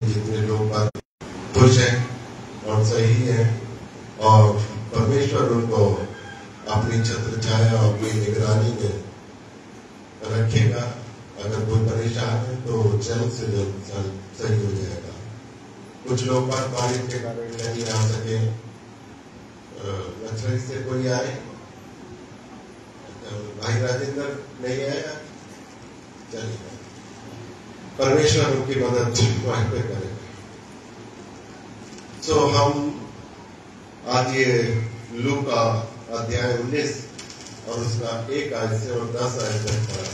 जितने लोग खुश हैं और सही हैं और परमेश्वर उनको अपनी छत्र छाया और अपनी निगरानी में रखेगा। अगर कोई परेशान है तो जल्द से जल्द सही हो जाएगा। कुछ लोग बारिश के कारण नहीं आ सके, लक्ष्मी से कोई आए, भाई राजेंद्र नहीं आया, चलिए परमेश्वर उनकी मदद वहीं पे करेगा। तो हम आज ये लूका अध्याय 19 और उसका 1 आयत से और 10 आयत तक पढ़ा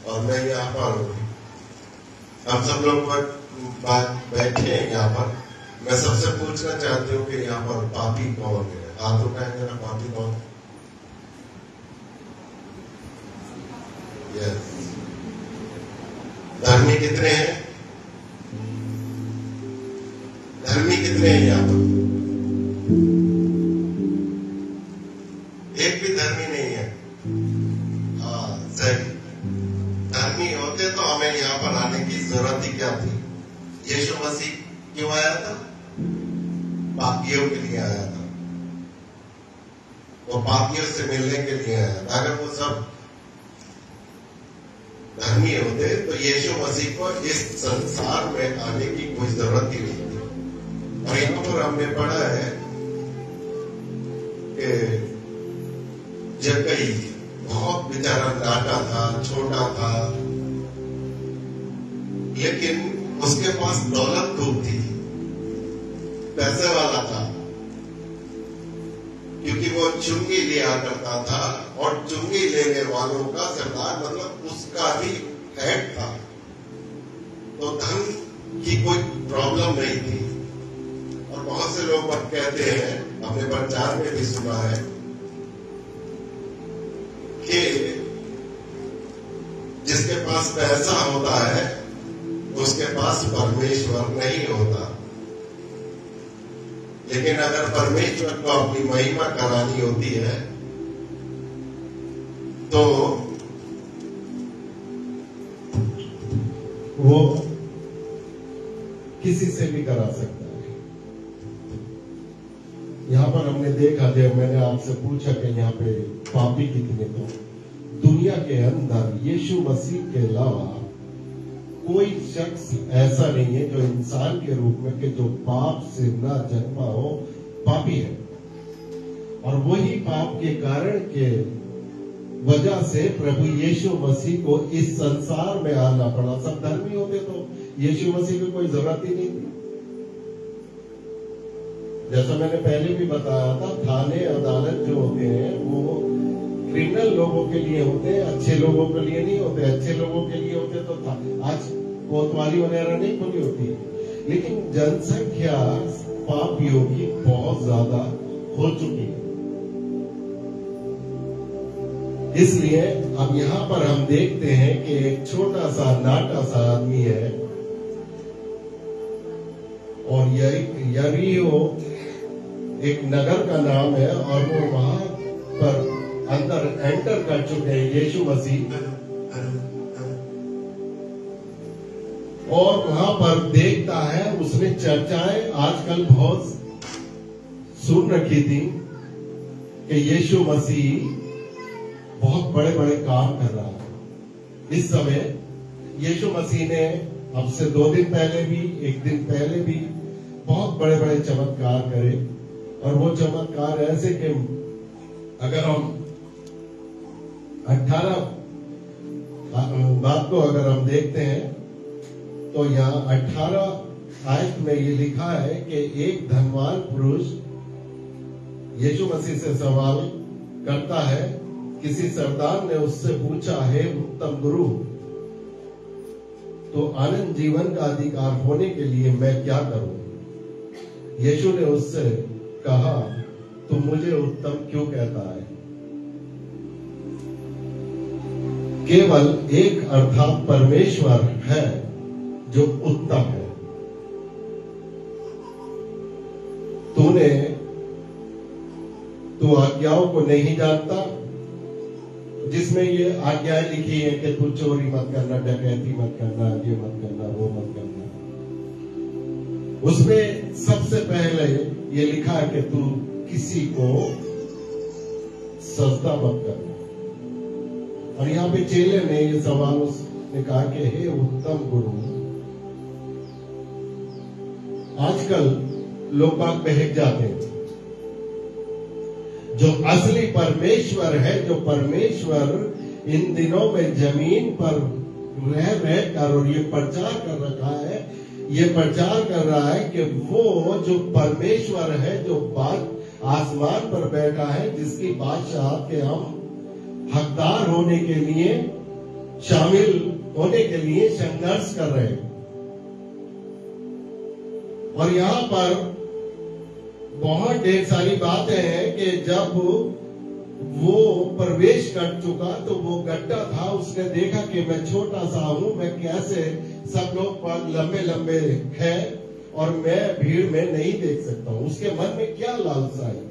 और मैं यहाँ पर हम सब लोग बैठे हैं यहाँ पर। मैं सबसे पूछना चाहती हूँ कि यहाँ पर पापी कौन है? हाथ उठाएंगे ना, पापी कौन है? यस। धर्मी कितने हैं? धर्मी कितने हैं यहाँ पर? एक भी धर्मी नहीं है। हाँ सही। धर्मी होते तो हमें यहाँ पर आने की जरूरत ही क्या थी? यीशु मसीह क्यों आया था? पापियों के लिए आया था। वो पापियों से मिलने के लिए आया था। अगर वो सब धर्मी होते तो यीशु मसीह को इस संसार में आने की कोई जरूरत ही नहीं थी। और यहाँ पर हमने पढ़ा है कि जक्कई बहुत बेचारा नाटा था, छोटा था, लेकिन उसके पास दौलत खूब थी, पैसे वाला था, क्योंकि वो चुंगी लिया करता था और चुंगी लेने वालों का सरदार मतलब उसका भी हेड था। तो धन की कोई प्रॉब्लम नहीं थी। और बहुत से लोग कहते हैं, हमने प्रचार में भी सुना है कि जिसके पास पैसा होता है उसके पास परमेश्वर नहीं होता। लेकिन अगर परमेश्वर को अपनी महिमा करानी होती है तो वो किसी से भी करा सकता है। यहाँ पर हमने देखा, जब मैंने आपसे पूछा कि यहाँ पे पापी कितने, तो दुनिया के अंदर यीशु मसीह के अलावा कोई शख्स ऐसा नहीं है जो इंसान के रूप में कि जो पाप से ना जन्मा हो, पापी है। और वही पाप के कारण के वजह से प्रभु यीशु मसीह को इस संसार में आना पड़ा। सब धर्मी होते तो यीशु मसीह की कोई जरूरत ही नहीं थी। जैसा मैंने पहले भी बताया था, थाने अदालत जो होते हैं वो क्रिमिनल लोगों के लिए होते हैं, अच्छे लोगों के लिए नहीं होते। अच्छे लोगों के लिए होते तो था आज कोतवाली वगैरह नहीं खुली होती। लेकिन जनसंख्या पापियों की बहुत ज्यादा हो चुकी है। इसलिए अब यहाँ पर हम देखते हैं कि एक छोटा सा नाटा सा आदमी है और यरीहो एक नगर का नाम है और वो वहां पर अंदर एंटर कर चुके हैं यीशु मसीह। और वहां पर देखता है, उसने चर्चाएं आजकल बहुत सुन रखी थी कि यीशु मसीह बहुत बड़े बड़े काम कर रहा है। इस समय यीशु मसीह ने अब से 2 दिन पहले भी, 1 दिन पहले भी बहुत बड़े बड़े चमत्कार करे। और वो चमत्कार ऐसे कि अगर हम 18 बात को अगर हम देखते हैं तो यहाँ 18 आयत में ये लिखा है कि एक धनवान पुरुष यीशु मसीह से सवाल करता है। किसी सरदार ने उससे पूछा, हे उत्तम गुरु, तो आनंद जीवन का अधिकार होने के लिए मैं क्या करूं? यीशु ने उससे कहा, तुम मुझे उत्तम क्यों कहता है? केवल एक अर्थात परमेश्वर है जो उत्तम है। तू आज्ञाओं को नहीं जानता, जिसमें ये आज्ञाएं लिखी है कि तू चोरी मत करना, डकैती मत करना, ये मत करना, वो मत करना। उसमें सबसे पहले ये लिखा है कि तू किसी को सजदा मत करना। और यहाँ पे चेले ने ये सवाल उसने कहा कि हे उत्तम गुरु, आजकल लोग बाग बहक जाते हैं। जो असली परमेश्वर है, जो परमेश्वर इन दिनों में जमीन पर रह कर और ये प्रचार कर रखा है, ये प्रचार कर रहा है कि वो जो परमेश्वर है, जो बात आसमान पर बैठा है, जिसकी बादशाह के हम हकदार होने के लिए, शामिल होने के लिए संघर्ष कर रहे हैं। और यहां पर बहुत ढेर सारी बातें हैं कि जब वो प्रवेश कर चुका तो वो गड्ढा था, उसने देखा कि मैं छोटा सा हूं, मैं कैसे, सब लोग लंबे लंबे हैं और मैं भीड़ में नहीं देख सकता हूं। उसके मन में क्या लालसा है,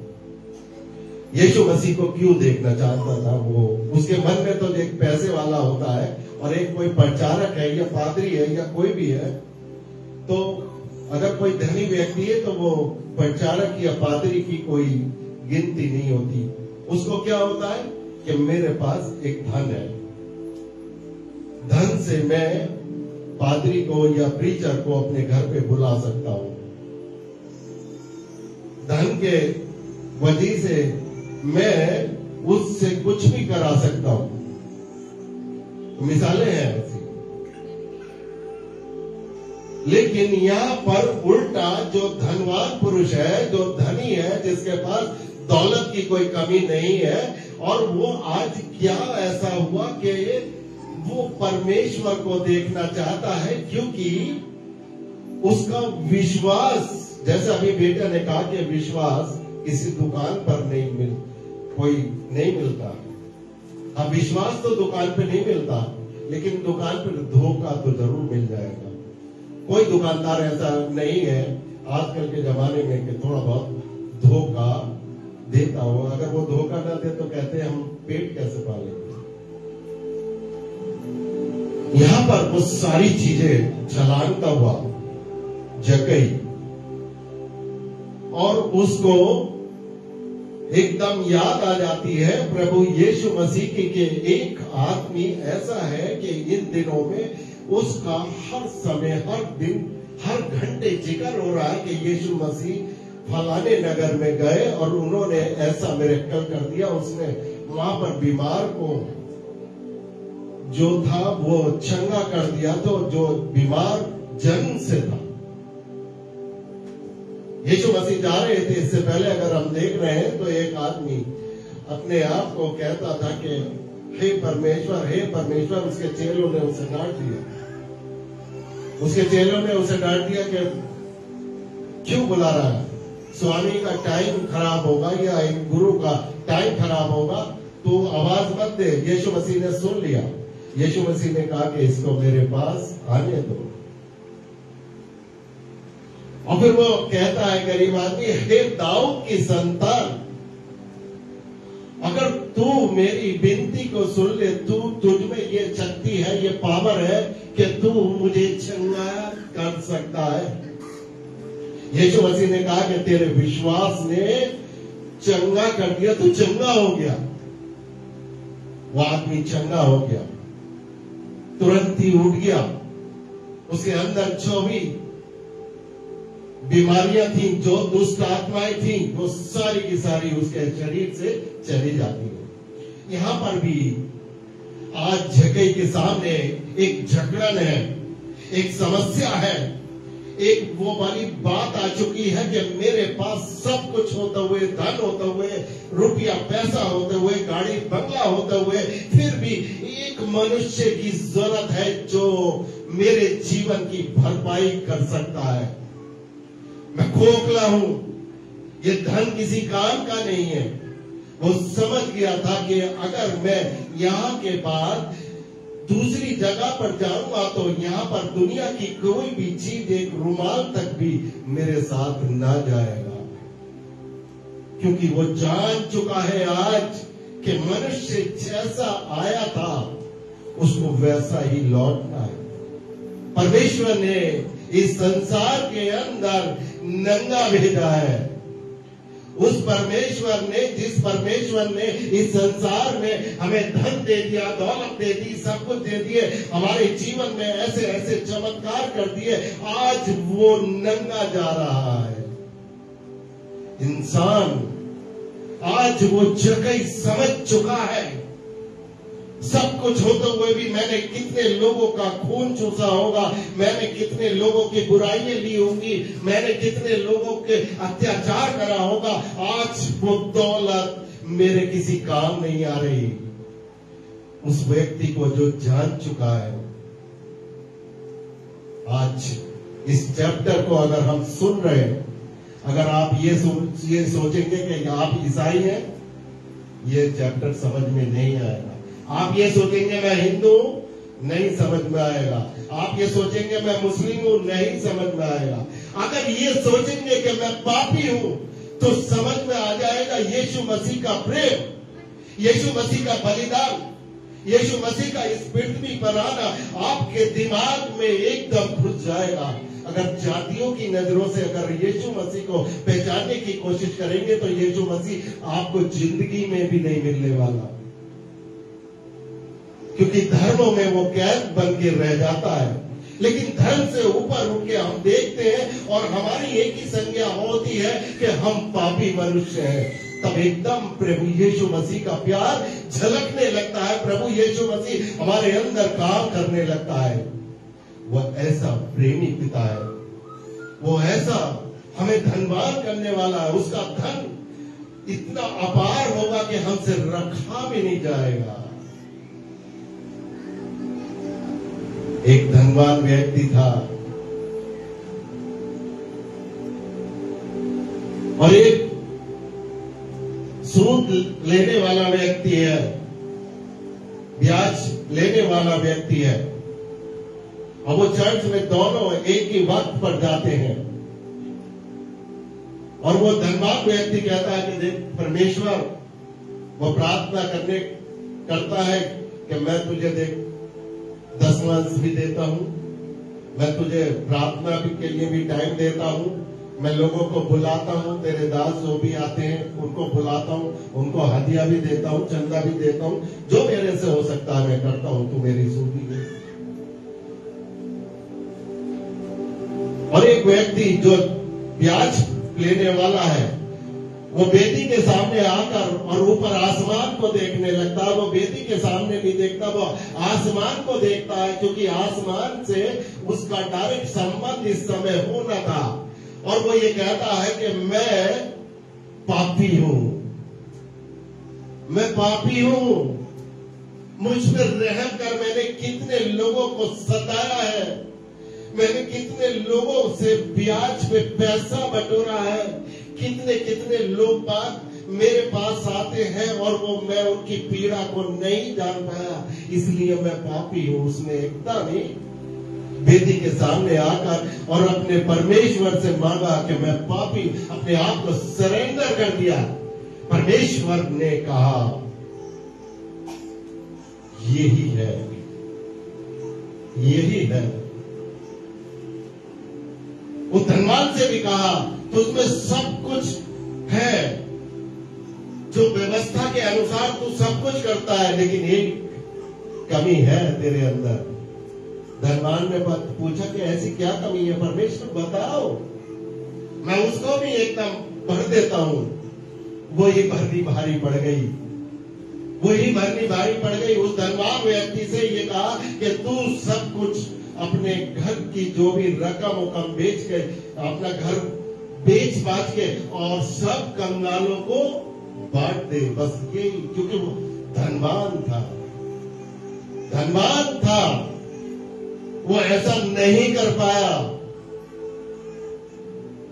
यीशु मसीह को क्यों देखना चाहता था वो? उसके मन में तो एक पैसे वाला होता है और एक कोई प्रचारक है या पादरी है या कोई भी है, तो अगर कोई धनी व्यक्ति है तो वो प्रचारक या पादरी की कोई गिनती नहीं होती। उसको क्या होता है कि मेरे पास एक धन है, धन से मैं पादरी को या प्रीचर को अपने घर पे बुला सकता हूं, धन के वजह से मैं उससे कुछ भी करा सकता हूं। तो मिसालें हैं ऐसी। लेकिन यहां पर उल्टा जो धनवान पुरुष है, जो धनी है, जिसके पास दौलत की कोई कमी नहीं है, और वो आज क्या ऐसा हुआ कि वो परमेश्वर को देखना चाहता है, क्योंकि उसका विश्वास, जैसे अभी बेटा ने कहा कि विश्वास किसी दुकान पर कोई नहीं मिलता। हाँ, विश्वास तो दुकान पे नहीं मिलता, लेकिन दुकान पर धोखा तो जरूर मिल जाएगा। कोई दुकानदार ऐसा नहीं है आजकल के जमाने में कि थोड़ा बहुत धोखा देता हो। अगर वो धोखा ना दे तो कहते हैं हम पेट कैसे पालेंगे। यहां पर वो सारी चीजें छलांगता हुआ जकई और उसको एकदम याद आ जाती है प्रभु यीशु मसीह की कि एक आदमी ऐसा है कि इन दिनों में उसका हर समय, हर दिन, हर घंटे जिक्र हो रहा है कि यीशु मसीह फलाने नगर में गए और उन्होंने ऐसा मिरेकल कर दिया। उसने वहां पर बीमार को जो था वो चंगा कर दिया, तो जो बीमार जन्म से था। यीशु मसीह जा रहे थे, इससे पहले अगर हम देख रहे हैं तो एक आदमी अपने आप को कहता था कि हे परमेश्वर, हे परमेश्वर। उसके चेलों ने उसे डांट दिया, उसके चेलों ने उसे डांट दिया कि क्यों बुला रहा है, स्वामी का टाइम खराब होगा या एक गुरु का टाइम खराब होगा, तो आवाज मत दे। यीशु मसीह ने सुन लिया। यीशु मसीह ने कहा कि इसको मेरे पास आने दो। और फिर वो कहता है गरीब आदमी, हे दाऊद की संतान, अगर तू मेरी विनती को सुन ले, तुझ में ये शक्ति है, ये पावर है कि तू मुझे चंगा कर सकता है। यीशु मसीह ने कहा कि तेरे विश्वास ने चंगा कर दिया, तू चंगा हो गया। वो आदमी चंगा हो गया, तुरंत ही उठ गया। उसके अंदर जो भी बीमारियां थी, जो दुष्ट आत्माएं थी, वो सारी की सारी उसके शरीर से चली जाती है। यहां पर भी आज जकई के सामने एक झगड़न है, एक समस्या है, एक वो वाली बात आ चुकी है कि मेरे पास सब कुछ होते हुए, धन होते हुए, रुपया पैसा होते हुए, गाड़ी बंगला होते हुए, फिर भी एक मनुष्य की जरूरत है जो मेरे जीवन की भरपाई कर सकता है। मैं खोखला हूं, ये धन किसी काम का नहीं है। वो समझ गया था कि अगर मैं यहां के बाद दूसरी जगह पर जाऊंगा तो यहां पर दुनिया की कोई भी चीज, एक रुमाल तक भी मेरे साथ ना जाएगा, क्योंकि वो जान चुका है आज कि मनुष्य जैसा आया था उसको वैसा ही लौटना है। परमेश्वर ने इस संसार के अंदर नंगा भेजा है। उस परमेश्वर ने, जिस परमेश्वर ने इस संसार में हमें धन दे दिया, दौलत दे दी, सब कुछ दे दिए, हमारे जीवन में ऐसे ऐसे चमत्कार कर दिए, आज वो नंगा जा रहा है। इंसान आज वो जगह समझ चुका है। सब कुछ होते हुए भी मैंने कितने लोगों का खून चूसा होगा, मैंने कितने लोगों की बुराइयां ली होंगी, मैंने कितने लोगों के अत्याचार करा होगा, आज वो दौलत मेरे किसी काम नहीं आ रही। उस व्यक्ति को जो जान चुका है, आज इस चैप्टर को अगर हम सुन रहे हैं, अगर आप ये सोचेंगे कि आप ईसाई हैं, ये चैप्टर समझ में नहीं आएगा। आप ये सोचेंगे मैं हिंदू हूं, नहीं समझ में आएगा। आप ये सोचेंगे मैं मुस्लिम हूं, नहीं समझ में आएगा। अगर ये सोचेंगे कि मैं पापी हूं, तो समझ में आ जाएगा यीशु मसीह का प्रेम, यीशु मसीह का बलिदान, यीशु मसीह का इस पृथ्वी पर आना आपके दिमाग में एकदम घुस जाएगा। अगर जातियों की नजरों से अगर यीशु मसीह को पहचानने की कोशिश करेंगे, तो यीशु मसीह आपको जिंदगी में भी नहीं मिलने वाला, क्योंकि धर्मों में वो कैद बन के रह जाता है। लेकिन धर्म से ऊपर उठ के हम देखते हैं और हमारी एक ही संज्ञा होती है कि हम पापी मनुष्य हैं। तब एकदम प्रभु यीशु मसीह का प्यार झलकने लगता है, प्रभु यीशु मसीह हमारे अंदर काम करने लगता है। वह ऐसा प्रेमी पिता है, वो ऐसा हमें धनवान करने वाला है। उसका धन इतना अपार होगा कि हमसे रखा भी नहीं जाएगा। एक धनवान व्यक्ति था और एक सूद लेने वाला व्यक्ति है, ब्याज लेने वाला व्यक्ति है, और वो चर्च में दोनों एक ही वक्त पर जाते हैं। और वो धनवान व्यक्ति कहता है कि देख परमेश्वर, वो प्रार्थना करता है कि मैं तुझे देख 10वांश भी देता हूं, मैं तुझे प्रार्थना भी के लिए भी टाइम देता हूं, मैं लोगों को बुलाता हूं, तेरे दास जो भी आते हैं उनको बुलाता हूं, उनको हदिया भी देता हूं, चंदा भी देता हूं, जो मेरे से हो सकता है मैं करता हूं, तू मेरी सुनी ले। और एक व्यक्ति जो ब्याज लेने वाला है, वो वेदी के सामने आकर और ऊपर आसमान को देखने लगता है। वो वेदी के सामने नहीं देखता, वो आसमान को देखता है, क्योंकि आसमान से उसका डायरेक्ट संबंध इस समय होना था। और वो ये कहता है कि मैं पापी हूं, मैं पापी हूं, मुझ पर रहम कर। मैंने कितने लोगों को सताया है, मैंने कितने लोगों से ब्याज पे पैसा बटोरा है, कितने कितने लोग बात मेरे पास आते हैं और वो मैं उनकी पीड़ा को नहीं जान पाया, इसलिए मैं पापी हूं। उसने एकदम ही वेदी के सामने आकर और अपने परमेश्वर से मांगा कि मैं पापी, अपने आप को सरेंडर कर दिया। परमेश्वर ने कहा यही है, यही है। उस धनवान से भी कहा तुझमें सब कुछ है, जो व्यवस्था के अनुसार तू सब कुछ करता है, लेकिन एक कमी है तेरे अंदर। धनवान ने पूछा कि ऐसी क्या कमी है परमेश्वर, बताओ, मैं उसको भी एकदम भर देता हूं। वही भरनी भारी पड़ गई, वही भरनी भारी पड़ गई। उस धनवान व्यक्ति से ये कहा कि तू सब कुछ अपने घर की जो भी रकम वकम बेच के, अपना घर बेच बाच के और सब कंगालों को बांट दे, बस यही। क्योंकि वो धनवान था, धनवान था, वो ऐसा नहीं कर पाया,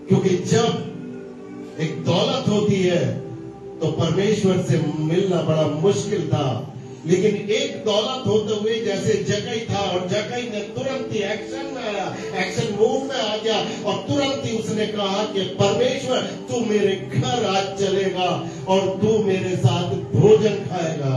क्योंकि जब एक दौलत होती है तो परमेश्वर से मिलना बड़ा मुश्किल था। लेकिन एक दौलत होते हुए जैसे जकई था, और जकई ने तुरंत ही एक्शन में आया, एक्शन मूव में आ गया, और तुरंत ही उसने कहा कि परमेश्वर तू मेरे घर आज चलेगा और तू मेरे साथ भोजन खाएगा।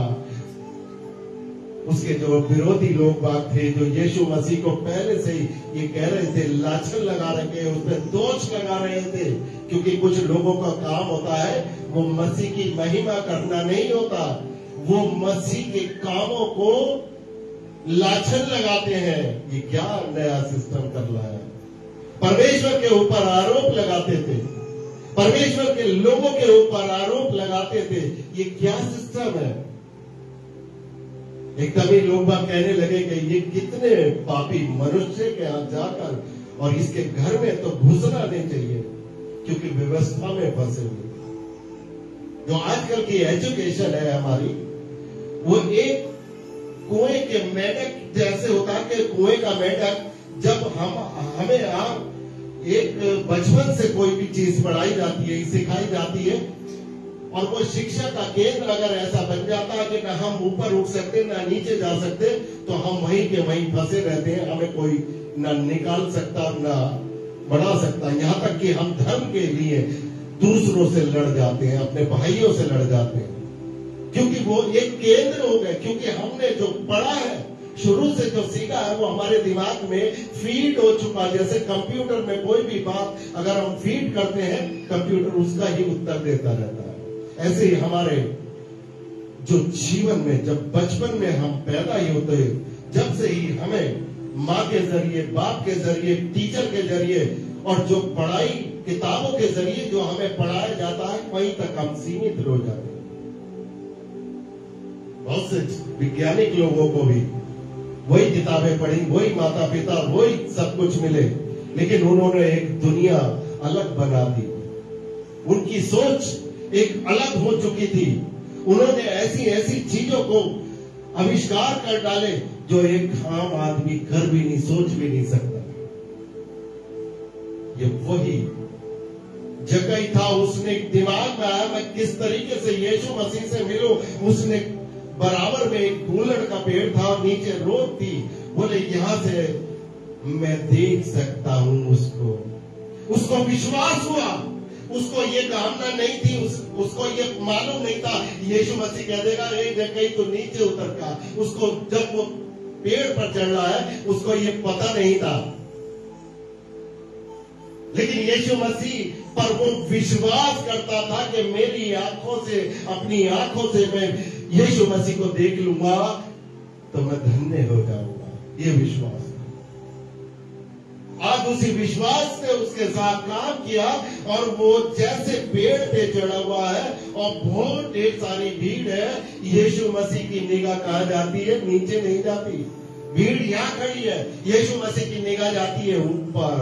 उसके जो विरोधी लोग बात थे, जो यीशु मसीह को पहले से ही ये कह रहे थे, लाछन लगा रखे, उस पर दोष लगा रहे थे, क्योंकि कुछ लोगों का काम होता है वो मसीह की महिमा करना नहीं होता, वो मसीह के कामों को लाछन लगाते हैं। ये क्या नया सिस्टम कर रहा है? परमेश्वर के ऊपर आरोप लगाते थे, परमेश्वर के लोगों के ऊपर आरोप लगाते थे। ये क्या सिस्टम है? एकदम ही लोग बात कहने लगे कि ये कितने पापी मनुष्य के यहाँ जाकर और इसके घर में तो घुसना नहीं चाहिए, क्योंकि व्यवस्था में फंसे हुए। जो आजकल की एजुकेशन है हमारी, वो एक कुएं के मेंढक जैसे होता है कि कुएं का मेंढक, जब हमें एक बचपन से कोई भी चीज पढ़ाई जाती है, सिखाई जाती है, और वो शिक्षा का केंद्र अगर ऐसा बन जाता है कि ना हम ऊपर उठ सकते ना नीचे जा सकते, तो हम वहीं के वहीं फंसे रहते हैं। हमें कोई ना निकाल सकता ना बढ़ा सकता। यहाँ तक कि हम धर्म के लिए दूसरों से लड़ जाते हैं, अपने भाइयों से लड़ जाते हैं, क्योंकि वो एक केंद्र हो गए। क्योंकि हमने जो पढ़ा है, शुरू से जो सीखा है, वो हमारे दिमाग में फीड हो चुका। जैसे कंप्यूटर में कोई भी बात अगर हम फीड करते हैं, कंप्यूटर उसका ही उत्तर देता रहता है। ऐसे ही हमारे जो जीवन में, जब बचपन में हम पैदा ही होते हैं, जब से ही हमें माँ के जरिए, बाप के जरिए, टीचर के जरिए और जो पढ़ाई किताबों के जरिए जो हमें पढ़ाया जाता है, वहीं तक हम सीमित हो जाते हैं। बहुत से वैज्ञानिक लोगों को भी वही किताबें पढ़ी, वही माता पिता, वही सब कुछ मिले, लेकिन उन्होंने एक दुनिया अलग बना दी। उनकी सोच एक अलग हो चुकी थी। उन्होंने ऐसी ऐसी चीजों को आविष्कार कर डाले जो एक आम आदमी कर भी नहीं, सोच भी नहीं सकता। ये वही जगह था, उसने दिमाग में आया मैं किस तरीके से यीशु मसीह से मिलूं। उसने बराबर में एक गुलड़ का पेड़ था, नीचे रोड थी, बोले यहां से मैं देख सकता हूं उसको विश्वास हुआ। उसको ये कामना नहीं थी, उसको ये मालूम नहीं था यीशु मसीह कह देगा कहीं तो नीचे उतर का। उसको जब वो पेड़ पर चढ़ रहा है, उसको ये पता नहीं था, लेकिन यीशु मसीह पर वो विश्वास करता था कि मेरी आंखों से, अपनी आंखों से मैं यीशु मसीह को देख लूंगा तो मैं धन्य हो जाऊंगा। ये विश्वास, आज उसी विश्वास ने उसके साथ काम किया, और वो जैसे पेड़ पे चढ़ा हुआ है और बहुत ढेर सारी भीड़ है, यीशु मसीह की निगाह कहां जाती है? नीचे नहीं जाती। भीड़ यहां खड़ी है, यीशु मसीह की निगाह जाती है ऊपर,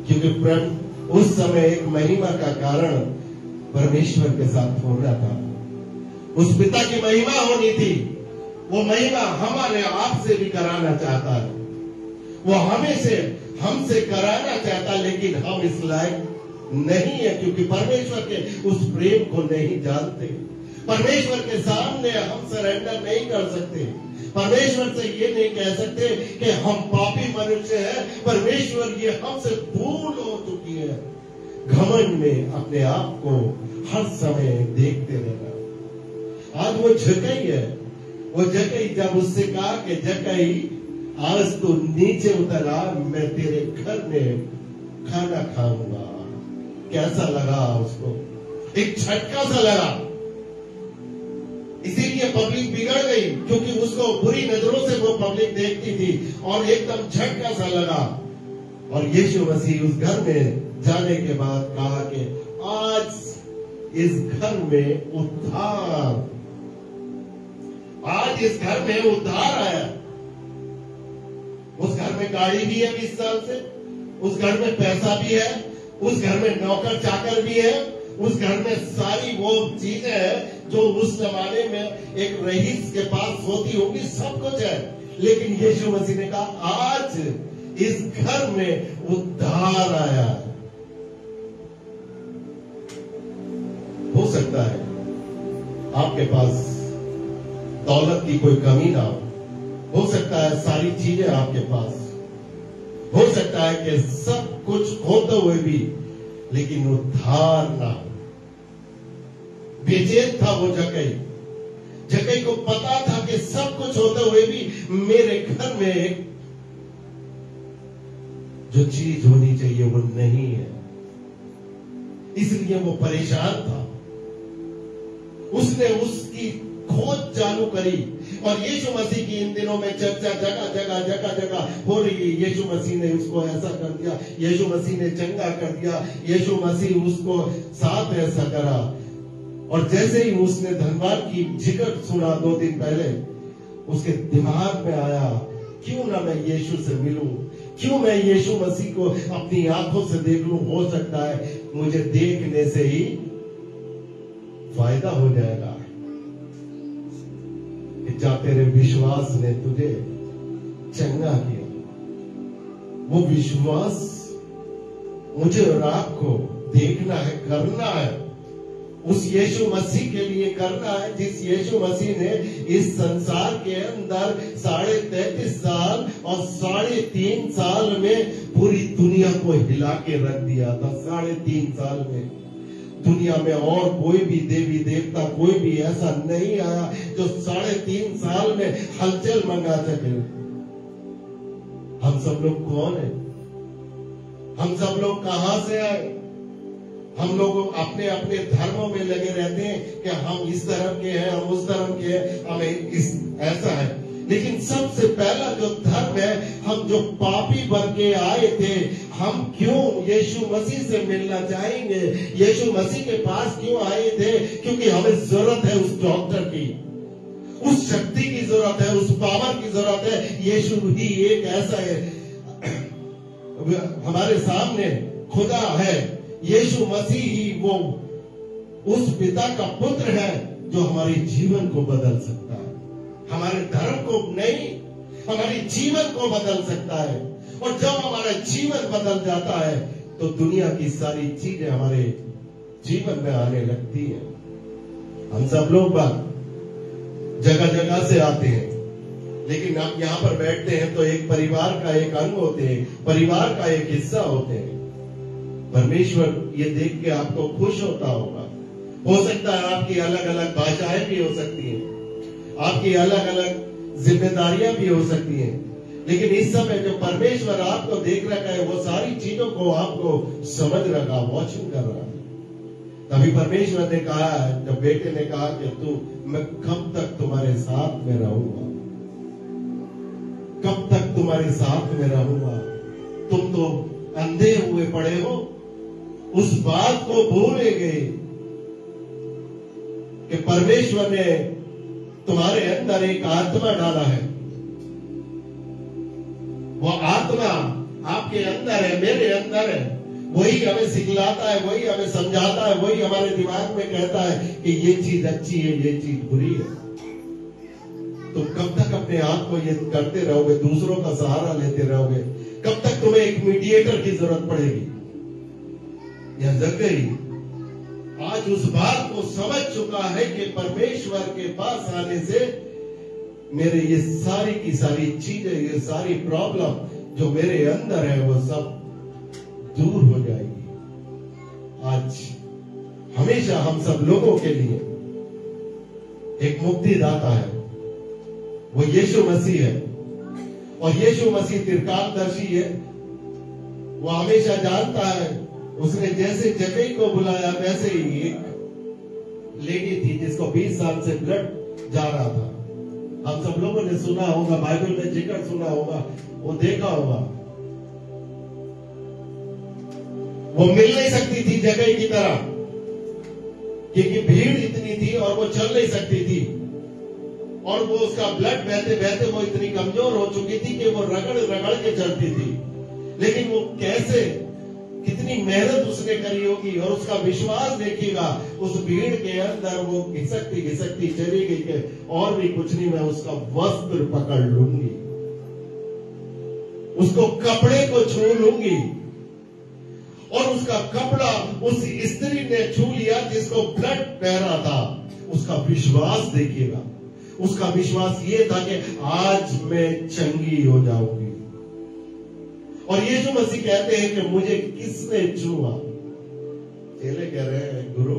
क्योंकि प्रभु उस समय एक महिमा का कारण परमेश्वर के साथ हो रहा था। उस पिता की महिमा होनी थी। वो महिमा हमारे आप से भी कराना चाहता है, वो हमसे कराना चाहता, लेकिन हम इस लायक नहीं है, क्योंकि परमेश्वर के उस प्रेम को नहीं जानते। परमेश्वर के सामने हम सरेंडर नहीं कर सकते। परमेश्वर से ये नहीं कह सकते कि हम पापी मनुष्य हैं। परमेश्वर ये हमसे भूल हो चुकी है। घमंड में अपने आप को हर समय देखते रहना। आज वो जकई है, वो जकई जब उससे कहा कि जकई आज तो नीचे उतर आ, मैं तेरे घर में खाना खाऊंगा। कैसा लगा उसको? एक झटका सा लगा। इसीलिए पब्लिक बिगड़ गई, क्योंकि उसको बुरी नजरों से वो पब्लिक देखती थी, और एकदम झटका सा लगा। और यीशु मसीह उस घर में जाने के बाद कहा कि आज इस घर में उद्धार, आज इस घर में उद्धार आया। उस घर में गाड़ी भी है 20 साल से, उस घर में पैसा भी है, उस घर में नौकर चाकर भी है, उस घर में सारी वो चीजें हैं जो उस जमाने में एक रईस के पास होती होगी, सब कुछ है। लेकिन यीशु मसीह ने कहा आज इस घर में उद्धार आया। हो सकता है आपके पास दौलत की कोई कमी ना हो सकता है सारी चीजें आपके पास, हो सकता है कि सब कुछ होते हुए भी लेकिन उद्धार ना हो। बेचैन था वो जकई, जक्कई को पता था कि सब कुछ होते हुए भी मेरे घर में जो चीज होनी चाहिए वो नहीं है, इसलिए वो परेशान था। उसने उसकी खोज चालू करी और यीशु मसीह की इन दिनों में चर्चा जगह जगह हो रही है। यीशु मसीह ने उसको ऐसा कर दिया, यीशु मसीह ने चंगा कर दिया, यीशु मसीह उसको साथ ऐसा करा। और जैसे ही उसने धनवान की जिक्र सुना 2 दिन पहले, उसके दिमाग में आया क्यों ना मैं यीशु से मिलूं, क्यों मैं यीशु मसीह को अपनी आंखों से देख लूं। हो सकता है मुझे देखने से ही फायदा हो जाएगा। जा तेरे विश्वास ने तुझे चंगा किया, वो विश्वास मुझे और आपको देखना है, करना है, उस यीशु मसीह के लिए करना है जिस यीशु मसीह ने इस संसार के अंदर 33.5 साल और 3.5 साल में पूरी दुनिया को हिला के रख दिया था। 3.5 साल में दुनिया में और कोई भी देवी देवता, कोई भी ऐसा नहीं आया जो 3.5 साल में हलचल मंगा सके। हम सब लोग कौन है? हम सब लोग कहां से आए? हम लोग अपने अपने धर्मों में लगे रहते हैं कि हम इस धर्म के हैं, हम उस धर्म के हैं, हमें इस ऐसा है। लेकिन सबसे पहला जो धर्म है, हम जो पापी बन के आए थे, हम क्यों यीशु मसीह से मिलना चाहेंगे? यीशु मसीह के पास क्यों आए थे? क्योंकि हमें जरूरत है उस डॉक्टर की, उस शक्ति की जरूरत है, उस पावर की जरूरत है। यीशु ही एक ऐसा है, हमारे सामने खुदा है, यीशु मसीह ही वो उस पिता का पुत्र है जो हमारे जीवन को बदल सकता है। हमारे धर्म को नहीं, हमारे जीवन को बदल सकता है। और जब हमारा जीवन बदल जाता है तो दुनिया की सारी चीजें हमारे जीवन में आने लगती है। हम सब लोग जगह जगह से आते हैं, लेकिन आप यहां पर बैठते हैं तो एक परिवार का एक अंग होते हैं, परिवार का एक हिस्सा होते हैं। परमेश्वर ये देख के आपको खुश होता होगा। हो सकता है आपकी अलग अलग भाषाएं भी हो सकती हैं, आपकी अलग अलग जिम्मेदारियां भी हो सकती हैं, लेकिन इस समय जो परमेश्वर आपको देख रखा है वो सारी चीजों को आपको समझ रखा, वॉचिंग कर रहा है। तभी परमेश्वर ने कहा, जब बेटे ने कहा कि मैं कब तक तुम्हारे साथ में रहूंगा, कब तक तुम्हारे साथ में रहूंगा, तुम तो अंधे हुए पड़े हो। उस बात को भूले गए कि परमेश्वर ने तुम्हारे अंदर एक आत्मा डाला है। वो आत्मा आपके अंदर है, मेरे अंदर है। वही हमें सिखलाता है, वही हमें समझाता है, वही हमारे दिमाग में कहता है कि ये चीज अच्छी है, ये चीज बुरी है। तो कब तक अपने आप को ये करते रहोगे, दूसरों का सहारा लेते रहोगे? कब तक तुम्हें एक मीडिएटर की जरूरत पड़ेगी? या जक्कई आज उस बात को समझ चुका है कि परमेश्वर के पास आने से मेरे ये सारी की सारी चीजें, ये सारी प्रॉब्लम जो मेरे अंदर है वो सब दूर हो जाएगी। आज हमेशा हम सब लोगों के लिए एक मुक्तिदाता है, वो यीशु मसीह है। और यीशु मसीह त्रिकालदर्शी है। वो हमेशा जानता है, उसने जैसे जक्कई को बुलाया वैसे ही एक लेडी थी जिसको 20 साल से ब्लड जा रहा था। हम सब लोगों ने सुना होगा, बाइबल में जिक्र सुना होगा, वो देखा होगा। वो मिल नहीं सकती थी जक्कई की तरह, क्योंकि भीड़ इतनी थी और वो चल नहीं सकती थी। और वो उसका ब्लड बहते बहते वो इतनी कमजोर हो चुकी थी कि वो रगड़ रगड़ के चलती थी। लेकिन वो कैसे, कितनी मेहनत उसने करी होगी। और उसका विश्वास देखिएगा, उस भीड़ के अंदर वो घिसकती घिसकती चली गई कि और भी कुछ नहीं, मैं उसका वस्त्र पकड़ लूंगी, उसको कपड़े को छू लूंगी। और उसका कपड़ा उस स्त्री ने छू लिया जिसको ब्लड बह रहा था। उसका विश्वास देखिएगा, उसका विश्वास ये था कि आज मैं चंगी हो जाऊंगी। और यीशु मसीह कहते हैं कि मुझे किसने छुआ? चेले कह रहे हैं, गुरु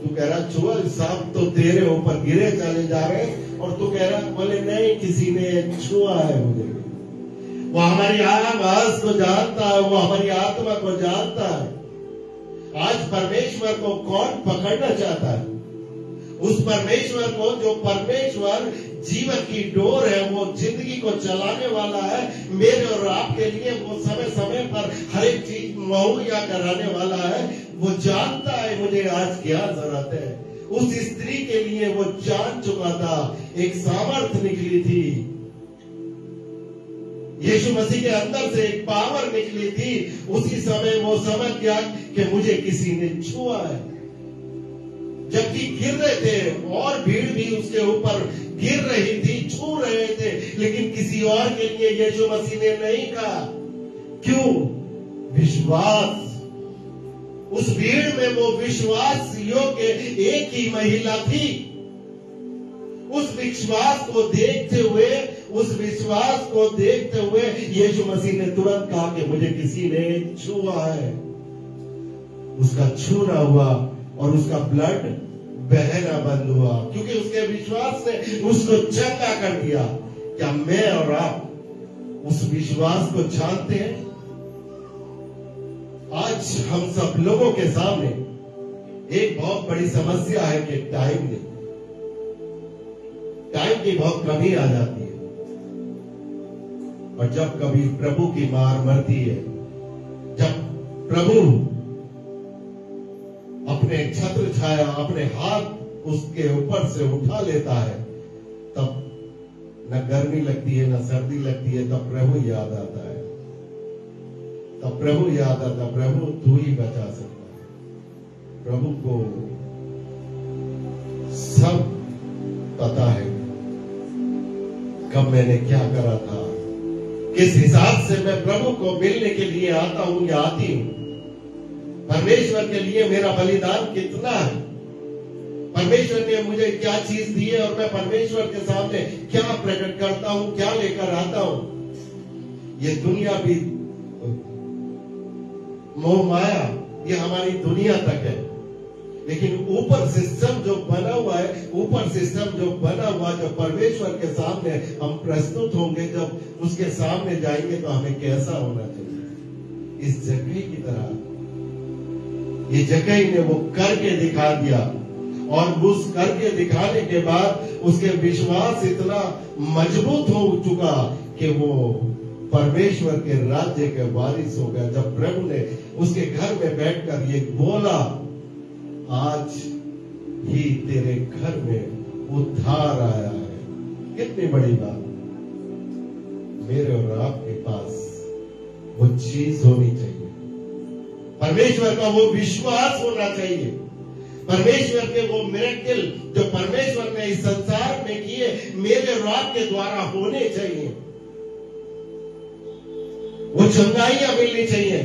तू कह रहा छुआ, सांप तो तेरे ऊपर गिरे चले जा रहे हैं और तू कह रहा बोले नहीं किसी ने छुआ है मुझे। वो हमारी आवाज को जानता है, वो हमारी आत्मा को जानता है। आज परमेश्वर को कौन पकड़ना चाहता है? उस परमेश्वर को जो परमेश्वर जीवन की डोर है, वो जिंदगी को चलाने वाला है मेरे और आपके लिए। वो समय समय पर हर एक चीज मुहैया कराने वाला है। वो जानता है मुझे आज क्या जरूरत है। उस स्त्री के लिए वो जान चुका था, एक सामर्थ निकली थी यीशु मसीह के अंदर से, एक पावर निकली थी। उसी समय वो समझ गया कि मुझे किसी ने छुआ है। जबकि गिर रहे थे और भीड़ भी उसके ऊपर गिर रही थी, छू रहे थे, लेकिन किसी और के लिए यीशु मसीह ने नहीं कहा। क्यों? विश्वास। उस भीड़ में वो विश्वास योग्य एक ही महिला थी। उस विश्वास को देखते हुए यीशु मसीह ने तुरंत कहा कि मुझे किसी ने छुआ है। उसका छूना हुआ और उसका ब्लड बहना बंद हुआ, क्योंकि उसके विश्वास ने उसको चंगा कर दिया। क्या मैं और आप उस विश्वास को जानते हैं? आज हम सब लोगों के सामने एक बहुत बड़ी समस्या है कि टाइम की बहुत कमी आ जाती है। और जब कभी प्रभु की मार मरती है, जब प्रभु अपने छत्र छाया, अपने हाथ उसके ऊपर से उठा लेता है, तब न गर्मी लगती है न सर्दी लगती है, तब प्रभु याद आता है। प्रभु तू ही बचा सकता है। प्रभु को सब पता है कब मैंने क्या करा था, किस हिसाब से मैं प्रभु को मिलने के लिए आता हूं या आती हूं। परमेश्वर के लिए मेरा बलिदान कितना है, परमेश्वर ने मुझे क्या चीज दी है और मैं परमेश्वर के सामने क्या प्रकट करता हूं, क्या लेकर आता हूं। ये दुनिया भी मोह माया, ये हमारी दुनिया तक है, लेकिन ऊपर सिस्टम जो बना हुआ है, जो परमेश्वर के सामने हम प्रस्तुत होंगे, जब उसके सामने जाएंगे तो हमें कैसा होना चाहिए। इस जगह की तरह ये जगह ने वो करके दिखा दिया, और उस करके दिखाने के बाद उसके विश्वास इतना मजबूत हो चुका कि वो परमेश्वर के राज्य के वारिस हो गया। जब प्रभु ने उसके घर में बैठकर ये बोला, आज ही तेरे घर में उद्धार आया है। कितनी बड़ी बात। मेरे और आपके पास वो चीज होनी चाहिए, परमेश्वर का वो विश्वास होना चाहिए, परमेश्वर के वो मिरेकल जो परमेश्वर ने इस संसार में किए मेरे और आपके द्वारा होने चाहिए। वो चंगाइयां मिलनी चाहिए।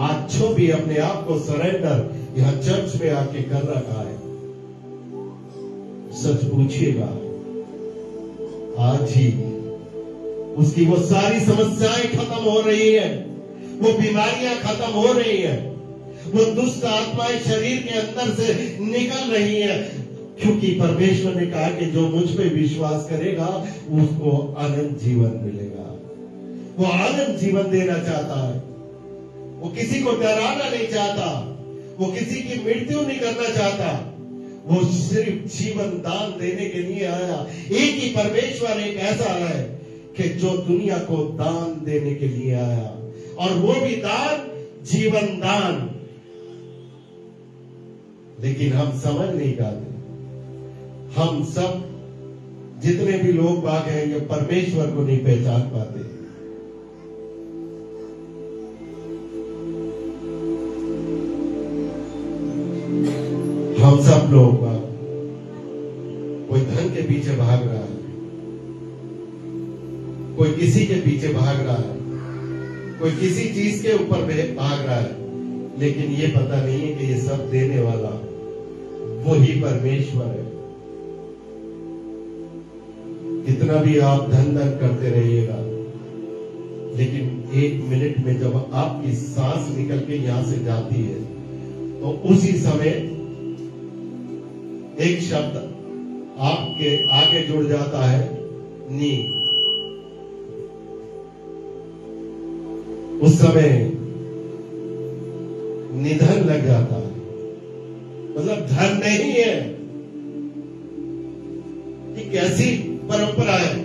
आज जो भी अपने आप को सरेंडर यहां चर्च में आके कर रखा है, सच पूछिएगा, आज ही उसकी वो सारी समस्याएं खत्म हो रही है, वो बीमारियां खत्म हो रही है, वो दुष्ट आत्माएं शरीर के अंदर से निकल रही है, क्योंकि परमेश्वर ने कहा कि जो मुझ पे विश्वास करेगा उसको अनंत जीवन मिलेगा। वो अनंत जीवन देना चाहता है। वो किसी को डराना नहीं चाहता, वो किसी की मृत्यु नहीं करना चाहता, वो सिर्फ जीवन दान देने के लिए आया। एक ही परमेश्वर एक ऐसा है कि जो दुनिया को दान देने के लिए आया, और वो भी दान जीवन दान। लेकिन हम समझ नहीं पाते। हम सब जितने भी लोग बाग हैं, ये परमेश्वर को नहीं पहचान पाते। हम सब लोग कोई धन के पीछे भाग रहा है, कोई किसी के पीछे भाग रहा है, कोई किसी चीज के ऊपर भाग रहा है, लेकिन ये पता नहीं है कि ये सब देने वाला वही परमेश्वर है। कितना भी आप धन धन करते रहिएगा, लेकिन एक मिनट में जब आपकी सांस निकल के यहां से जाती है, तो उसी समय एक शब्द आपके आगे जुड़ जाता है, नींद। उस समय निधन लग जाता है, मतलब धन नहीं है। कि कैसी परंपरा है,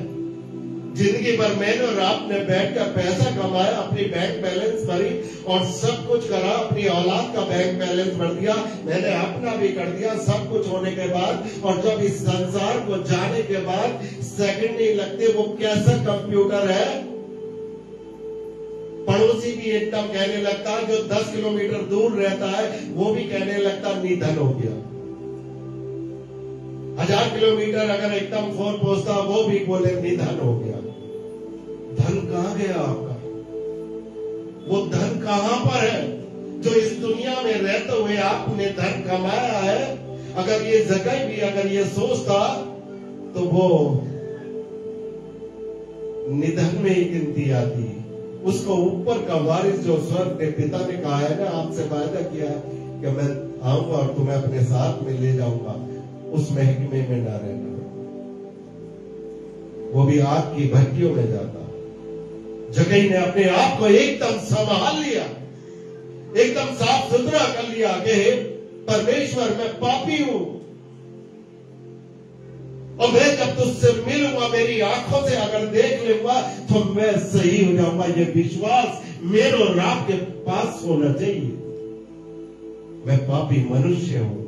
जिंदगी भर मैंने और आपने बैठ कर पैसा कमाया, अपनी बैंक बैलेंस भरी और सब कुछ करा, अपनी औलाद का बैंक बैलेंस भर दिया, मैंने अपना भी कर दिया, सब कुछ होने के बाद, और जब इस संसार को जाने के बाद सेकंड नहीं लगते, वो कैसा कंप्यूटर है, पड़ोसी भी एकदम कहने लगता, जो 10 किलोमीटर दूर रहता है वो भी कहने लगता निधन हो गया। 1000 किलोमीटर अगर एकदम फोन पहुंचता वो भी बोले निधन हो गया। धन कहां गया आपका? वो धन कहां पर है जो इस दुनिया में रहते हुए आपने धन कमाया है? अगर ये जगह भी अगर ये सोचता तो वो निधन में ही गिनती आती। उसको ऊपर का वारिस जो स्वर्ग के पिता ने कहा है ना, आपसे वायदा किया है कि मैं आऊंगा और तुम्हें अपने साथ में ले जाऊंगा, उस महकमे में ना रहना। वो भी आग की भट्टियों में जाता। जगह ने अपने आप को एकदम संभाल लिया, एकदम साफ सुथरा कर लिया कि परमेश्वर मैं पापी हूं और मैं जब तुझसे मिलूंगा, मेरी आंखों से अगर देख लूंगा तो मैं सही हो जाऊंगा। ये विश्वास मेरे और आपके पास होना चाहिए। मैं पापी मनुष्य हूं,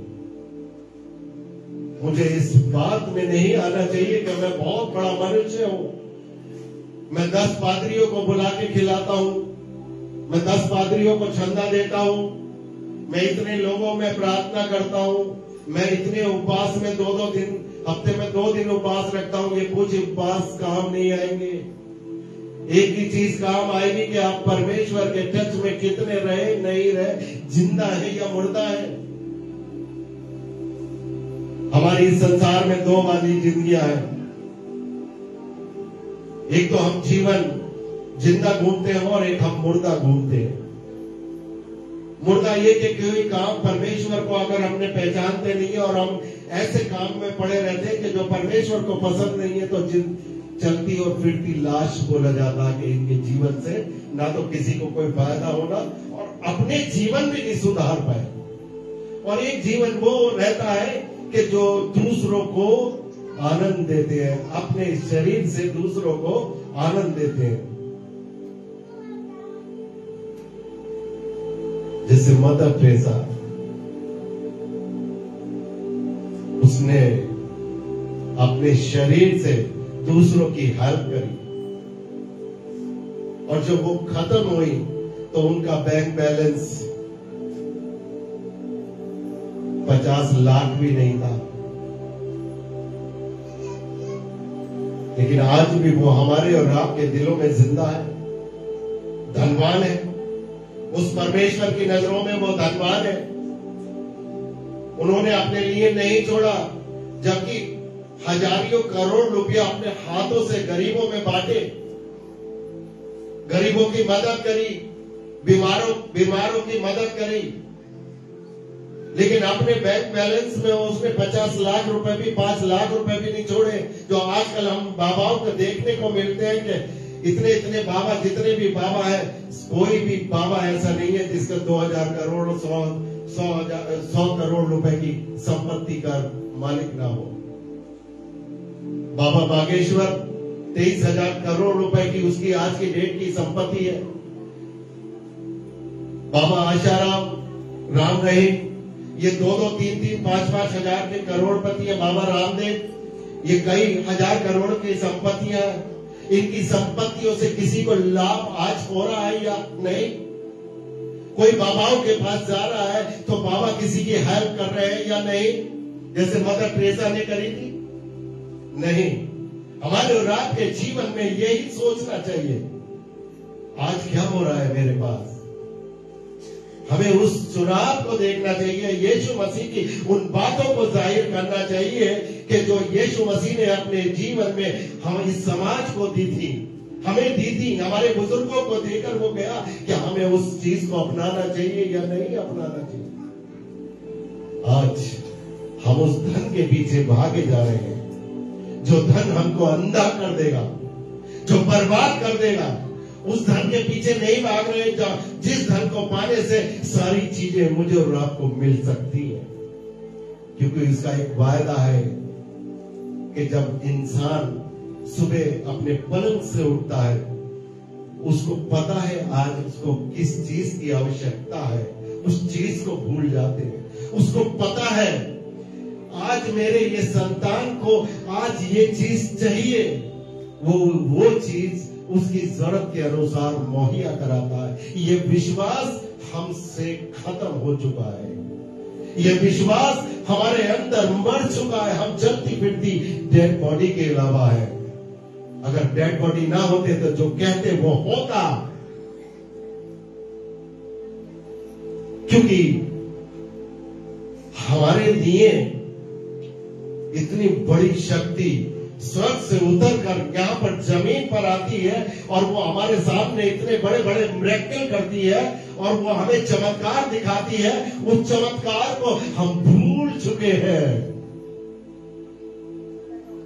मुझे इस बात में नहीं आना चाहिए कि मैं बहुत बड़ा मनुष्य हूं। मैं 10 पादरियों को बुला के खिलाता हूं, मैं 10 पादरियों को चंदा देता हूं, मैं इतने लोगों में प्रार्थना करता हूं, मैं इतने उपवास में 2-2 दिन, हफ्ते में 2 दिन उपवास रखता हूं। ये कुछ उपवास काम नहीं आएंगे। एक ही चीज काम आएगी कि आप परमेश्वर के टच में कितने रहे, नहीं रहे, जिंदा है या मुर्दा है। हमारी इस संसार में 2 वाली जिंदगियां हैं। एक तो हम जीवन जिंदा घूमते हैं और एक हम मुर्दा घूमते हैं। मुर्दा ये कि कोई काम परमेश्वर को अगर हमने पहचानते नहीं है और हम ऐसे काम में पड़े रहते हैं कि जो परमेश्वर को पसंद नहीं है, तो चलती और फिरती लाश बोला जाता है कि इनके जीवन से ना तो किसी को कोई फायदा होगा और अपने जीवन में नहीं सुधार पाए। और एक जीवन वो रहता है कि जो दूसरों को आनंद देते हैं, अपने शरीर से दूसरों को आनंद देते हैं। जैसे मदर टेरेसा, उसने अपने शरीर से दूसरों की हेल्प करी और जब वो खत्म हुई तो उनका बैंक बैलेंस 50 लाख भी नहीं था। लेकिन आज भी वो हमारे और आपके दिलों में जिंदा है, धनवान है। उस परमेश्वर की नजरों में वो धनवान है। उन्होंने अपने लिए नहीं छोड़ा, जबकि हजारों करोड़ रुपया अपने हाथों से गरीबों में बांटे, गरीबों की मदद करी, बीमारों की मदद करी। लेकिन अपने बैंक बैलेंस में उसने 50 लाख रुपए भी, 5 लाख रुपए भी नहीं छोड़े। जो आजकल हम बाबाओं को देखने को मिलते हैं कि इतने इतने बाबा, जितने भी बाबा है, कोई भी बाबा ऐसा नहीं है जिसका 2000 करोड़ 100 करोड़ रुपए की संपत्ति का मालिक ना हो। बाबा बागेश्वर 23,000 करोड़ रुपए की उसकी आज की डेट की संपत्ति है। बाबा आशाराम, राम रहीम, ये 2-2, 3-3, 5-5 हजार के करोड़पति है। बाबा रामदेव, ये कई हजार करोड़ की संपत्तियां। इनकी संपत्तियों से किसी को लाभ आज हो रहा है या नहीं? कोई बाबाओं के पास जा रहा है तो बाबा किसी की हेल्प कर रहे हैं या नहीं, जैसे मदर टेरेसा ने करी थी? नहीं। हमारे और आपके जीवन में यही सोचना चाहिए, आज क्या हो रहा है मेरे पास। हमें उस चुनाव को देखना चाहिए, यीशु मसीह की उन बातों को जाहिर करना चाहिए कि जो यीशु मसीह ने अपने जीवन में हम इस समाज को दी थी, हमें दी थी, हमारे बुजुर्गों को देकर वो गया कि हमें उस चीज को अपनाना चाहिए या नहीं अपनाना चाहिए। आज हम उस धन के पीछे भागे जा रहे हैं जो धन हमको अंधा कर देगा, जो बर्बाद कर देगा। उस धन के पीछे नहीं भाग रहे जिस धन को पाने से सारी चीजें मुझे और आपको मिल सकती है, क्योंकि इसका एक वायदा है कि जब इंसान सुबह अपने पलंग से उठता है, उसको पता है आज उसको किस चीज की आवश्यकता है, उस चीज को भूल जाते हैं। उसको पता है आज मेरे ये संतान को आज ये चीज चाहिए, वो चीज उसकी जरूरत के अनुसार मुहैया कराता है। ये विश्वास हमसे खत्म हो चुका है, ये विश्वास हमारे अंदर मर चुका है। हम चलती फिरती डेड बॉडी के अलावा है। अगर डेड बॉडी ना होते तो जो कहते वो होता, क्योंकि हमारे लिए इतनी बड़ी शक्ति स्वर्ग से उतर कर यहाँ पर जमीन पर आती है और वो हमारे सामने इतने बड़े बड़े मिरेकल करती है और वो हमें चमत्कार दिखाती है। उस चमत्कार को हम भूल चुके हैं।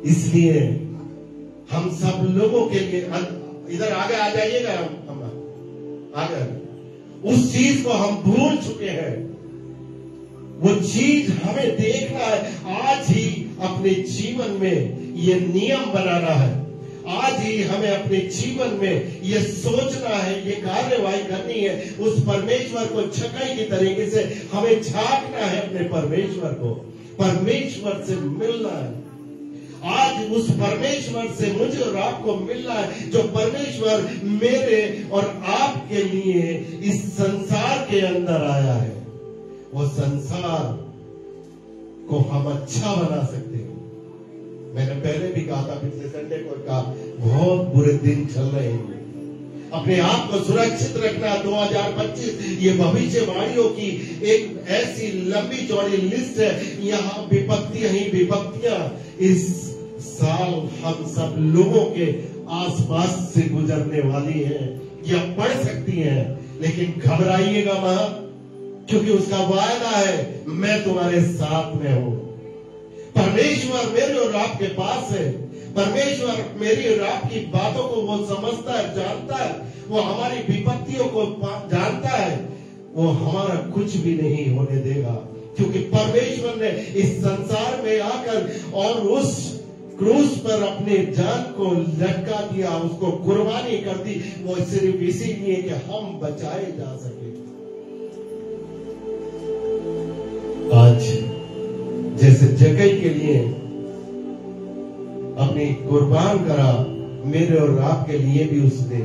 इसलिए हम सब लोगों के लिए इधर आगे आ जाइएगा, हम आगे उस चीज को हम भूल चुके हैं। वो चीज हमें देखना है। आज ही अपने जीवन में ये नियम बनाना है। आज ही हमें अपने जीवन में ये सोचना है, ये कार्यवाही करनी है। उस परमेश्वर को छकाई की तरीके से हमें झांकना है, अपने परमेश्वर को, परमेश्वर से मिलना है। आज उस परमेश्वर से मुझे और आपको मिलना है, जो परमेश्वर मेरे और आपके लिए इस संसार के अंदर आया है। वो संसार को हम अच्छा बना सकते हैं। मैंने पहले भी कहा था, पिछले संडे को कहा, बहुत बुरे दिन चल रहे हैं। अपने आप को सुरक्षित रखना। 2025 ये भविष्यवाणियों की एक ऐसी लंबी चौड़ी लिस्ट है। यहाँ विपत्तियां ही विपत्तियां इस साल हम सब लोगों के आसपास से गुजरने वाली हैं या पड़ सकती हैं। लेकिन घबराइएगा मत, क्योंकि उसका वायदा है, मैं तुम्हारे साथ में हूं। परमेश्वर मेरे और आपके पास है। परमेश्वर मेरी और आपकी बातों को वो समझता है, जानता है। वो हमारी विपत्तियों को जानता है। वो हमारा कुछ भी नहीं होने देगा, क्योंकि परमेश्वर ने इस संसार में आकर और उस क्रूस पर अपने जान को लटका दिया, उसको कुर्बानी कर दी। वो सिर्फ इसीलिए कि हम बचाए जा सके। आज जैसे जगह के लिए अपनी कुर्बान करा, मेरे और आपके लिए भी उसने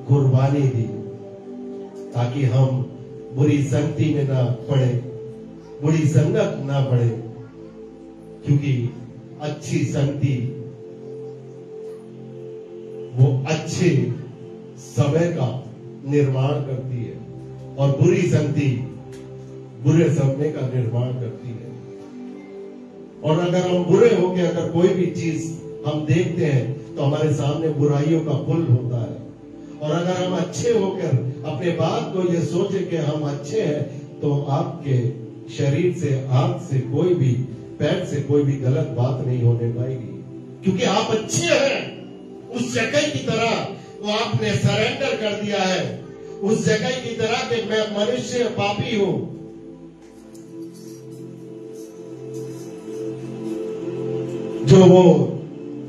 कुर्बानी दी, ताकि हम बुरी संगति में ना पड़े, बुरी संगत ना पड़े। क्योंकि अच्छी संगति वो अच्छे समय का निर्माण करती है और बुरी संगति बुरे समय का निर्माण करती है। और अगर हम बुरे होके अगर कोई भी चीज हम देखते हैं तो हमारे सामने बुराइयों का पुल होता है। और अगर हम अच्छे होकर अपने बात को ये सोचे कि हम अच्छे हैं, तो आपके शरीर से, आंख से, कोई भी पैर से कोई भी गलत बात नहीं होने पाएगी, क्योंकि आप अच्छे हैं। उस जगह की तरह वो आपने सरेंडर कर दिया है, उस जगह की तरह कि मैं मनुष्य पापी हूं। जो वो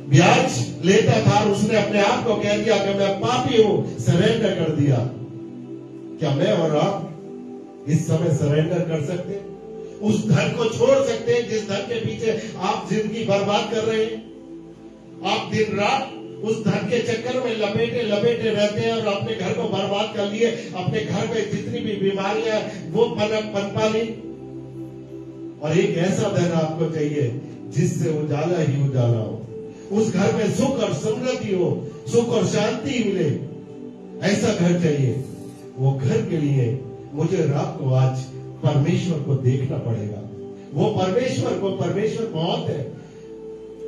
ब्याज लेता था, उसने अपने आप को कह दिया कि मैं पापी हूं, सरेंडर कर दिया। क्या मैं और आप इस समय सरेंडर कर सकते हैं? उस धन को छोड़ सकते हैं जिस धन के पीछे आप जिंदगी बर्बाद कर रहे हैं? आप दिन रात उस धन के चक्कर में लपेटे लपेटे रहते हैं और अपने घर को बर्बाद कर लिए। अपने घर में जितनी भी बीमारियां वो पनपा ली। और एक ऐसा धन आपको चाहिए जिससे उजाला ही उजाला हो, उस घर में सुख और समृद्धि हो, सुख और शांति मिले। ऐसा घर चाहिए। वो घर के लिए मुझे और आपको आज परमेश्वर को देखना पड़ेगा। वो परमेश्वर बहुत है।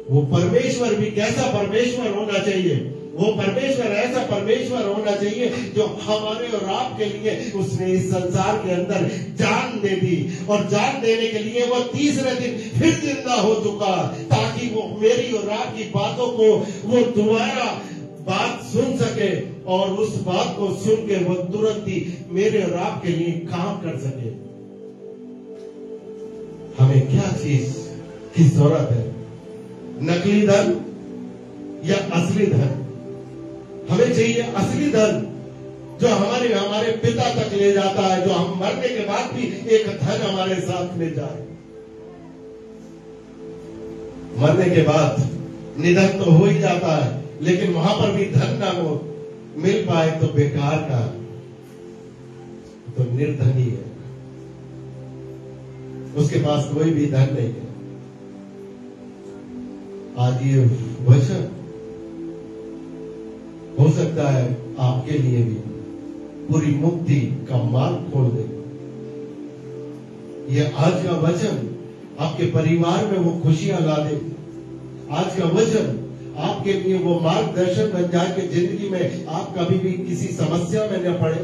वो परमेश्वर भी कैसा परमेश्वर होना चाहिए, वो परमेश्वर ऐसा परमेश्वर होना चाहिए जो हमारे और आपके लिए उसने इस संसार के अंदर जान दे दी, और जान देने के लिए वो तीसरे दिन फिर जिंदा हो चुका, ताकि वो मेरी और आपकी बातों को वो दोबारा बात सुन सके, और उस बात को सुन के वो तुरंत ही मेरे और आपके लिए काम कर सके। हमें क्या चीज की जरूरत है? नकली धन या असली धन? हमें चाहिए असली धन जो हमारे पिता तक ले जाता है, जो हम मरने के बाद भी एक धन हमारे साथ ले जाए। मरने के बाद निधन तो हो ही जाता है, लेकिन वहां पर भी धन ना हो मिल पाए तो बेकार का, तो निर्धनी है, उसके पास कोई भी धन नहीं है। आज ये वचन हो सकता है आपके लिए भी पूरी मुक्ति का मार्ग खोल दे। ये आज का वचन आपके परिवार में वो खुशियां ला दे। आज का वचन आपके लिए वो मार्गदर्शन बन जाए कि जिंदगी में आप कभी भी किसी समस्या में न पड़े।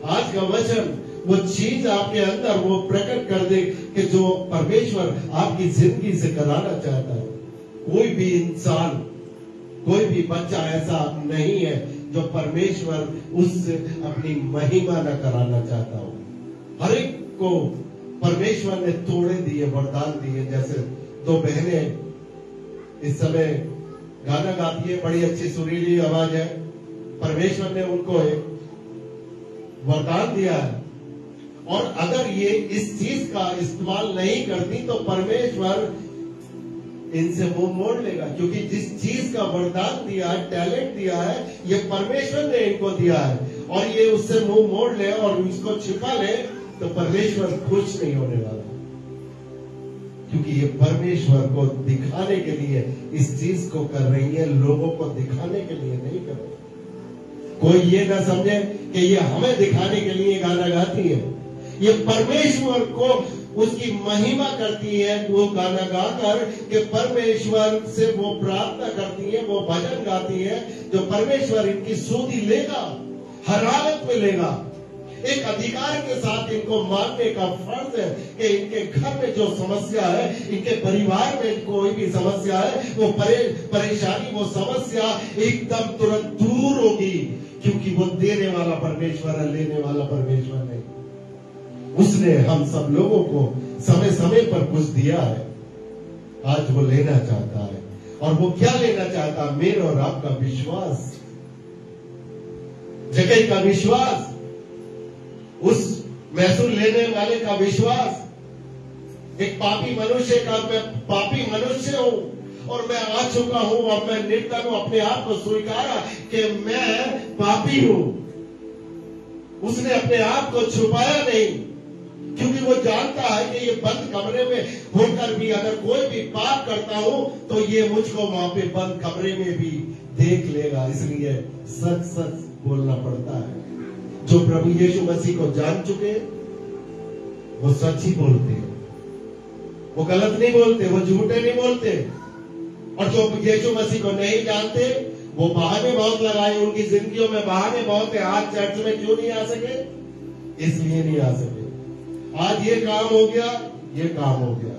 आज का वचन वो चीज आपके अंदर वो प्रकट कर दे कि जो परमेश्वर आपकी जिंदगी से कराना चाहता है। कोई भी इंसान, कोई भी बच्चा ऐसा नहीं है जो परमेश्वर उससे अपनी महिमा न कराना चाहता हो। हर एक को परमेश्वर ने तोड़े दिए, वरदान दिए। जैसे दो बहनें इस समय गाना गाती है, बड़ी अच्छी सुरीली आवाज है, परमेश्वर ने उनको एक वरदान दिया है, और अगर ये इस चीज का इस्तेमाल नहीं करती तो परमेश्वर इनसे मुंह मोड़ लेगा, क्योंकि जिस चीज का वरदान दिया है, टैलेंट दिया है, ये परमेश्वर ने इनको दिया है, और ये उससे मुंह मोड़ ले और उसको छिपा ले तो परमेश्वर खुश नहीं होने वाला, क्योंकि ये परमेश्वर को दिखाने के लिए इस चीज को कर रही है, लोगों को दिखाने के लिए नहीं कर रही। कोई ये ना समझे कि ये हमें दिखाने के लिए गाना गाती है, ये परमेश्वर को उसकी महिमा करती है। वो गाना गाकर कि परमेश्वर से वो प्रार्थना करती है, वो भजन गाती है, जो परमेश्वर इनकी सुधि लेगा, हर हालत में लेगा। एक अधिकार के साथ इनको मानने का फर्ज है कि इनके घर में जो समस्या है, इनके परिवार में कोई भी समस्या है, वो परेशानी, वो समस्या एकदम तुरंत दूर होगी, क्योंकि वो देने वाला परमेश्वर है, लेने वाला परमेश्वर नहीं। उसने हम सब लोगों को समय समय पर कुछ दिया है, आज वो लेना चाहता है। और वो क्या लेना चाहता है? मेरे और आपका विश्वास, जगह का विश्वास, उस महसूल लेने वाले का विश्वास। एक पापी मनुष्य का, मैं पापी मनुष्य हूं और मैं आ चुका हूं और मैं निर्धन हूं, अपने आप को स्वीकारा कि मैं पापी हूं। उसने अपने आप को छुपाया नहीं, क्योंकि वो जानता है कि ये बंद कमरे में होकर भी अगर कोई भी पाप करता हूं तो ये मुझको वहां पे बंद कमरे में भी देख लेगा। इसलिए सच सच बोलना पड़ता है। जो प्रभु यीशु मसीह को जान चुके वो सच ही बोलते हैं, वो गलत नहीं बोलते, वो झूठे नहीं बोलते। और जो यीशु मसीह को नहीं जानते वो बहाने बहुत लगाए, उनकी जिंदगियों में बहाने बहुत है। आज चर्च में क्यों नहीं आ सके? इसलिए नहीं आ सके। आज ये काम हो गया, ये काम हो गया,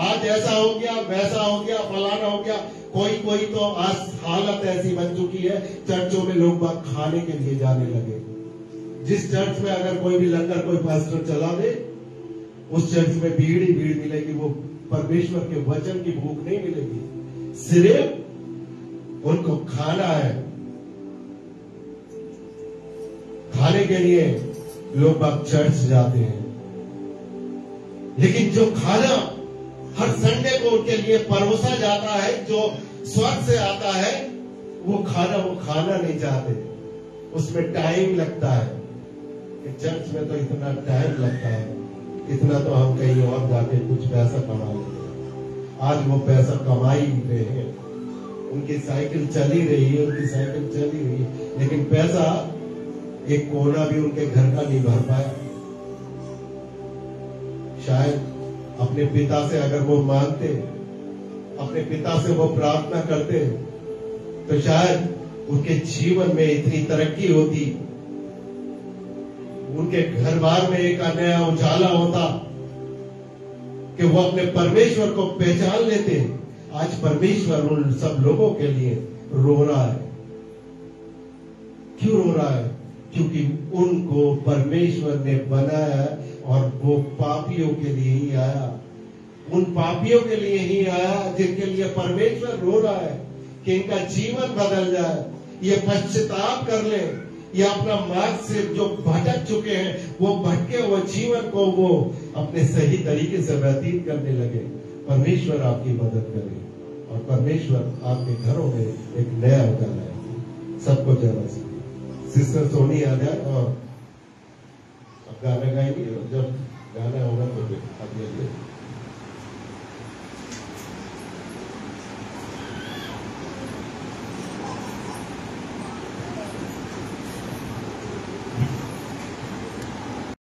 आज ऐसा हो गया, वैसा हो गया, फलाना हो गया। कोई तो आज हालत ऐसी बन चुकी है, चर्चों में लोग बाग खाने के लिए जाने लगे। जिस चर्च में अगर कोई भी लंगर कोई पास्टर चला दे, उस चर्च में भीड़ ही भीड़ मिलेगी। वो परमेश्वर के वचन की भूख नहीं मिलेगी, सिर्फ उनको खाना है। खाने के लिए लोग बाग चर्च जाते हैं, लेकिन जो खाना हर संडे को उनके लिए परोसा जाता है, जो स्वर्ग से आता है, वो खाना नहीं चाहते। उसमें टाइम लगता है। चर्च में तो इतना टाइम लगता है, इतना तो हम कहीं और जाके कुछ पैसा कमा लेते हैं। आज वो पैसा कमा ही रहे हैं, उनकी साइकिल चली रही है, उनकी साइकिल चली रही है, लेकिन पैसा एक कोना भी उनके घर का नहीं भर पाया। शायद अपने पिता से अगर वो मांगते, अपने पिता से वो प्रार्थना करते, तो शायद उनके जीवन में इतनी तरक्की होती, उनके घर बार में एक नया उजाला होता कि वो अपने परमेश्वर को पहचान लेते। आज परमेश्वर उन सब लोगों के लिए रो रहा है। क्यों रो रहा है? क्योंकि उनको परमेश्वर ने बनाया और वो पापियों के लिए ही आया, उन पापियों के लिए ही आया जिनके लिए परमेश्वर रो रहा है कि इनका जीवन बदल जाए, ये पश्चाताप कर ले, ये अपना मार्ग से जो भटक चुके हैं वो भटके हुए जीवन को वो अपने सही तरीके से व्यतीत करने लगे। परमेश्वर आपकी मदद करे और परमेश्वर आपके घरों में एक नया उजाला है। सबको जरा सिस्टर सोनी आ जाए और अब गाना गाएंगे, और जब गाना होगा तो फिर आगे